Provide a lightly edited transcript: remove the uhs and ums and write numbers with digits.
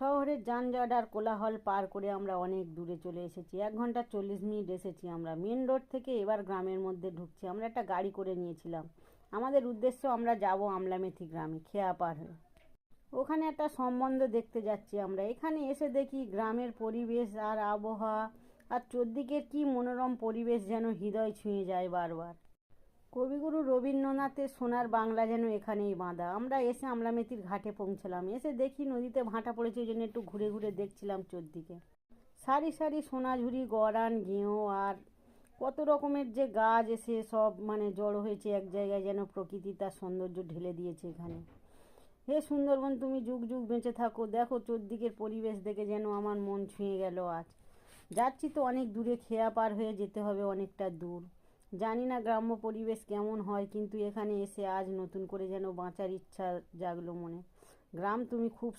শহরের যানজট আর কোলাহল পার করে আমরা অনেক দূরে চলে এসেছি। 1 ঘন্টা 40 মিনিট এসেছি আমরা। মেন রোড থেকে এবার গ্রামের মধ্যে ঢুকছি। আমরা একটা গাড়ি করে নিয়েছিলাম। আমাদের উদ্দেশ্য আমরা যাব আমলামেথি গ্রামে, খেয়া পার হয়ে। ওখানে একটা সম্বন্ধ দেখতে যাচ্ছি আমরা। এখানে এসে দেখি গ্রামের পরিবেশ আর আবহাওয়া আর চোদ্দিকের কি মনোরম পরিবেশ, যেন হৃদয় ছুঁয়ে যায় বারবার। কবিগুরু রবীন্দ্রনাথের সোনার বাংলা যেন এখানেই বাঁধা। আমরা এসে আমলামেতির ঘাটে পৌঁছলাম। এসে দেখি নদীতে ভাটা পড়েছে, ওই জন্য একটু ঘুরে ঘুরে দেখছিলাম চোদ্দিকে। সারি সারি সোনাঝুরি, গরান, গেঁয়ো আর কত রকমের যে গাছ এসে সব জড়ো হয়েছে এক জায়গায়, যেন প্রকৃতি তার সৌন্দর্য ঢেলে দিয়েছে এখানে। হে সুন্দরবন, তুমি যুগ যুগ বেঁচে থাকো। দেখো চোদ্দিকের পরিবেশ দেখে যেন আমার মন ছুঁয়ে গেল আজ। যাচ্ছি তো অনেক দূরে, খেয়া পার হয়ে যেতে হবে অনেকটা দূর। জানি না গ্রাম্য পরিবেশ কেমন হয়, কিন্তু এখানে এসে আজ নতুন করে যেন বাঁচার ইচ্ছা জাগলো মনে। গ্রাম, তুমি খুব